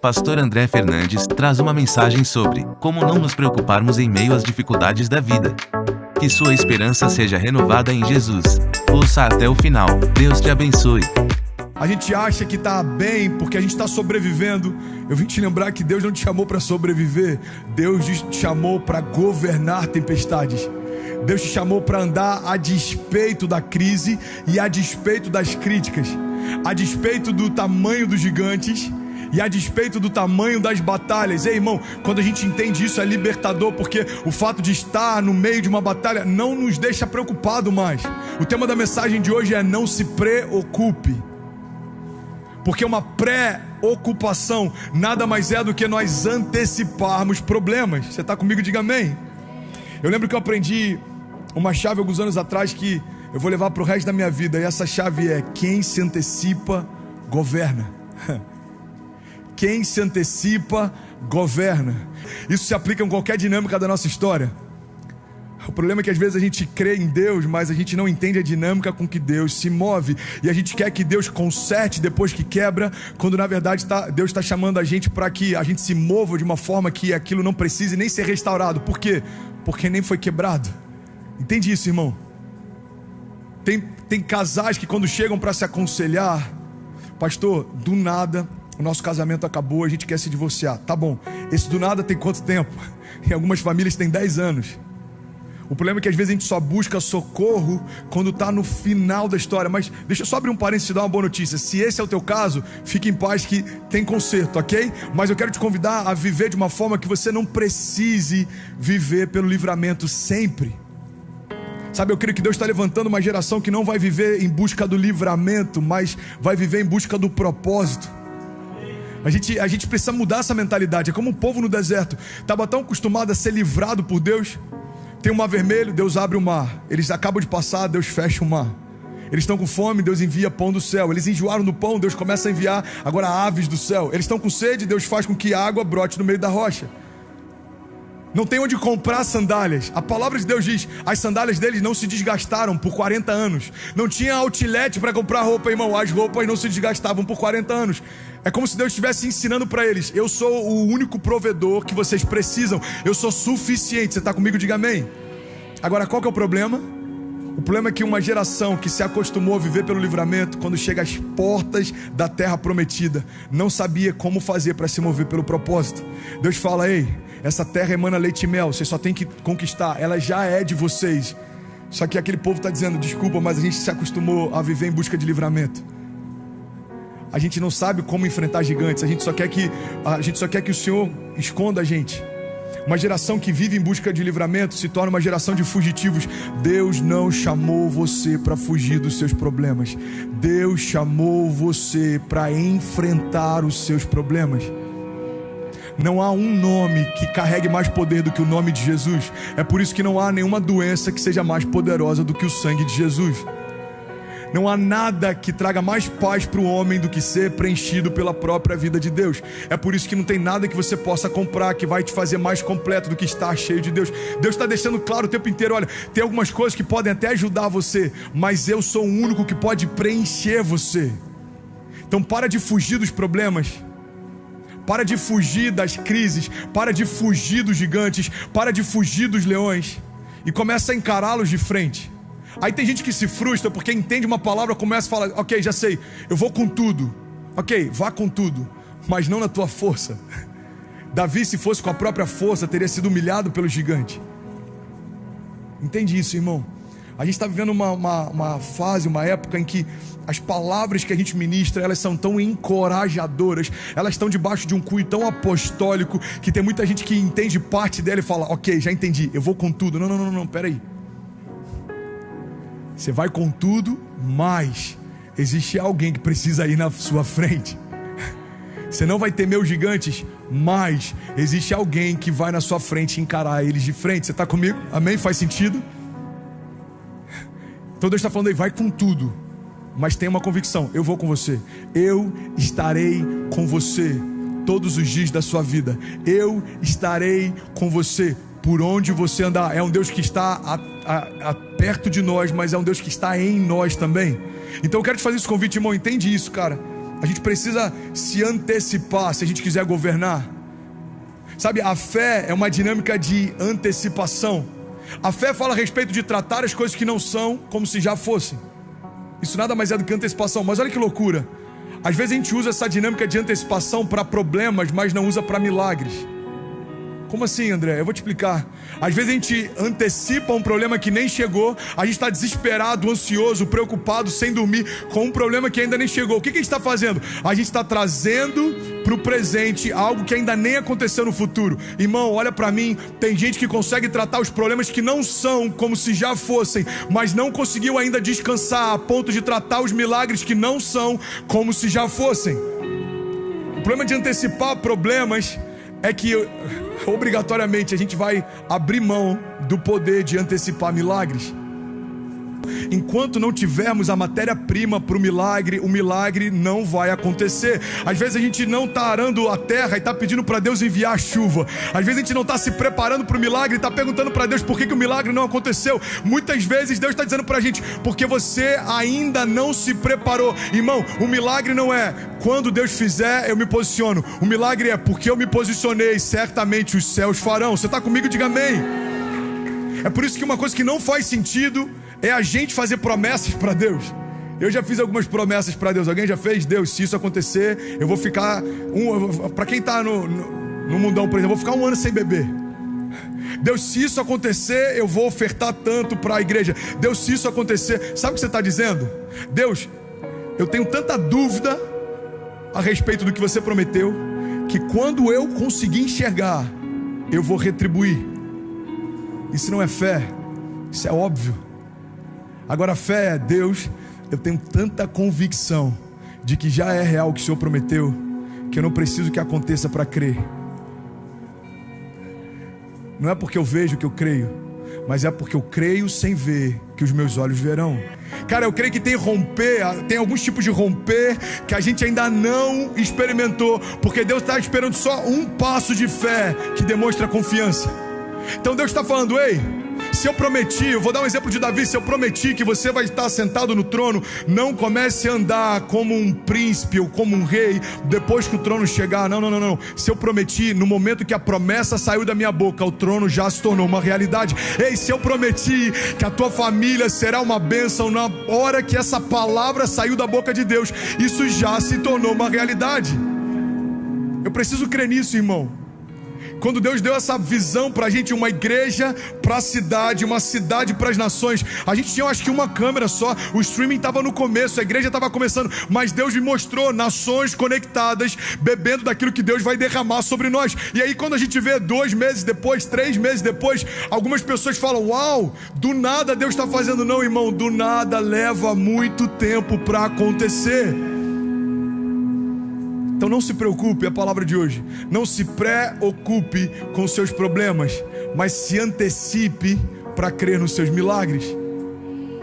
Pastor André Fernandes traz uma mensagem sobre como não nos preocuparmos em meio às dificuldades da vida. Que sua esperança seja renovada em Jesus. Ouça até o final. Deus te abençoe. A gente acha que está bem porque a gente está sobrevivendo. Eu vim te lembrar que Deus não te chamou para sobreviver. Deus te chamou para governar tempestades. Deus te chamou para andar a despeito da crise e a despeito das críticas, a despeito do tamanho dos gigantes e a despeito do tamanho das batalhas. Ei, irmão, quando a gente entende isso é libertador, porque o fato de estar no meio de uma batalha não nos deixa preocupado mais. O tema da mensagem de hoje é: não se preocupe. Porque uma pré-ocupação nada mais é do que nós anteciparmos problemas. Você está comigo? Diga amém. Eu lembro que eu aprendi uma chave alguns anos atrás que eu vou levar para o resto da minha vida. E essa chave é: quem se antecipa, governa. Quem se antecipa, governa. Isso se aplica em qualquer dinâmica da nossa história. O problema é que às vezes a gente crê em Deus, mas a gente não entende a dinâmica com que Deus se move. E a gente quer que Deus conserte depois que quebra, quando na verdade Deus está chamando a gente para que a gente se mova de uma forma que aquilo não precise nem ser restaurado. Por quê? Porque nem foi quebrado. Entende isso, irmão? Tem casais que quando chegam para se aconselhar: pastor, do nada o nosso casamento acabou, a gente quer se divorciar. Tá bom, esse do nada tem quanto tempo? Em algumas famílias tem 10 anos. O problema é que às vezes a gente só busca socorro quando está no final da história. Mas deixa eu só abrir um parênteses e te dar uma boa notícia. Se esse é o teu caso, fique em paz que tem conserto, ok? Mas eu quero te convidar a viver de uma forma que você não precise viver pelo livramento sempre. Sabe, eu creio que Deus está levantando uma geração que não vai viver em busca do livramento, mas vai viver em busca do propósito. A gente precisa mudar essa mentalidade. É como um povo no deserto. Estava tão acostumado a ser livrado por Deus. Tem um mar vermelho, Deus abre o mar. Eles acabam de passar, Deus fecha o mar. Eles estão com fome, Deus envia pão do céu. Eles enjoaram do pão, Deus começa a enviar agora aves do céu. Eles estão com sede, Deus faz com que a água brote no meio da rocha. Não tem onde comprar sandálias. A palavra de Deus diz: as sandálias deles não se desgastaram por 40 anos. Não tinha outlet para comprar roupa, irmão. As roupas não se desgastavam por 40 anos. É como se Deus estivesse ensinando para eles: eu sou o único provedor que vocês precisam. Eu sou suficiente. Você está comigo? Diga amém. Agora, qual que é o problema? O problema é que uma geração que se acostumou a viver pelo livramento, quando chega às portas da terra prometida, não sabia como fazer para se mover pelo propósito. Deus fala: ei, essa terra emana leite e mel, vocês só tem que conquistar, ela já é de vocês. Só que aquele povo está dizendo: desculpa, mas a gente se acostumou a viver em busca de livramento. A gente não sabe como enfrentar gigantes, a gente só quer que o Senhor esconda a gente. Uma geração que vive em busca de livramento se torna uma geração de fugitivos. Deus não chamou você para fugir dos seus problemas. Deus chamou você para enfrentar os seus problemas. Não há um nome que carregue mais poder do que o nome de Jesus. É por isso que não há nenhuma doença que seja mais poderosa do que o sangue de Jesus. Não há nada que traga mais paz para o homem do que ser preenchido pela própria vida de Deus. É por isso que não tem nada que você possa comprar que vai te fazer mais completo do que estar cheio de Deus. Deus está deixando claro o tempo inteiro: olha, tem algumas coisas que podem até ajudar você, mas eu sou o único que pode preencher você. Então para de fugir dos problemas. Para de fugir das crises. Para de fugir dos gigantes. Para de fugir dos leões. E começa a encará-los de frente. Aí tem gente que se frustra porque entende uma palavra, começa a falar: ok, já sei, eu vou com tudo. Ok, vá com tudo, mas não na tua força. Davi, se fosse com a própria força, teria sido humilhado pelo gigante. Entende isso, irmão? A gente está vivendo uma fase, uma época em que as palavras que a gente ministra, elas são tão encorajadoras, elas estão debaixo de um cunho tão apostólico, que tem muita gente que entende parte dela e fala: ok, já entendi, eu vou com tudo. Não, peraí. Você vai com tudo, mas existe alguém que precisa ir na sua frente. Você não vai temer os gigantes, mas existe alguém que vai na sua frente encarar eles de frente. Você está comigo? Amém? Faz sentido? Então Deus está falando aí: vai com tudo, mas tem uma convicção: eu vou com você. Eu estarei com você todos os dias da sua vida. Eu estarei com você por onde você andar. É um Deus que está perto de nós, mas é um Deus que está em nós também. Então eu quero te fazer esse convite, irmão. Entende isso, cara? A gente precisa se antecipar se a gente quiser governar. Sabe, a fé é uma dinâmica de antecipação. A fé fala a respeito de tratar as coisas que não são como se já fossem. Isso nada mais é do que antecipação. Mas olha que loucura. Às vezes a gente usa essa dinâmica de antecipação para problemas, mas não usa para milagres. Como assim, André? Eu vou te explicar. Às vezes a gente antecipa um problema que nem chegou. A gente está desesperado, ansioso, preocupado, sem dormir, com um problema que ainda nem chegou. O que a gente está fazendo? A gente está trazendo para o presente algo que ainda nem aconteceu no futuro. Irmão, olha para mim. Tem gente que consegue tratar os problemas que não são como se já fossem, mas não conseguiu ainda descansar a ponto de tratar os milagres que não são como se já fossem. O problema de antecipar problemas é que obrigatoriamente a gente vai abrir mão do poder de antecipar milagres. Enquanto não tivermos a matéria-prima para o milagre não vai acontecer. Às vezes a gente não está arando a terra e está pedindo para Deus enviar a chuva. Às vezes a gente não está se preparando para o milagre e está perguntando para Deus por que o milagre não aconteceu. Muitas vezes Deus está dizendo para a gente, porque você ainda não se preparou. Irmão, o milagre não é quando Deus fizer eu me posiciono. O milagre é porque eu me posicionei, certamente os céus farão. Você está comigo? Diga amém. É por isso que uma coisa que não faz sentido é a gente fazer promessas para Deus. Eu já fiz algumas promessas para Deus. Alguém já fez? Deus, se isso acontecer, eu vou ficar para quem está no mundão, por exemplo, eu vou ficar 1 ano sem beber. Deus, se isso acontecer, eu vou ofertar tanto para a igreja. Deus, se isso acontecer, sabe o que você está dizendo? Deus, eu tenho tanta dúvida a respeito do que você prometeu, que quando eu conseguir enxergar, eu vou retribuir. Isso não é fé, isso é óbvio. Agora fé é, Deus, eu tenho tanta convicção de que já é real o que o Senhor prometeu, que eu não preciso que aconteça para crer. Não é porque eu vejo que eu creio, mas é porque eu creio sem ver que os meus olhos verão. Cara, eu creio que tem alguns tipos de romper que a gente ainda não experimentou, porque Deus está esperando só um passo de fé que demonstra confiança. Então Deus está falando, ei, se eu prometi, eu vou dar um exemplo de Davi, se eu prometi que você vai estar sentado no trono, não comece a andar como um príncipe ou como um rei depois que o trono chegar. Não. Se eu prometi, no momento que a promessa saiu da minha boca, o trono já se tornou uma realidade. Ei, se eu prometi que a tua família será uma bênção, na hora que essa palavra saiu da boca de Deus, isso já se tornou uma realidade. Eu preciso crer nisso, irmão. Quando Deus deu essa visão pra gente, uma igreja pra cidade, uma cidade pras nações, a gente tinha acho que uma câmera só, o streaming estava no começo, a igreja estava começando, mas Deus me mostrou nações conectadas, bebendo daquilo que Deus vai derramar sobre nós. E aí quando a gente vê 2 meses depois, 3 meses depois, algumas pessoas falam, uau, do nada Deus está fazendo. Não, irmão, do nada leva muito tempo para acontecer. Então não se preocupe, a palavra de hoje, não se preocupe com seus problemas, mas se antecipe para crer nos seus milagres.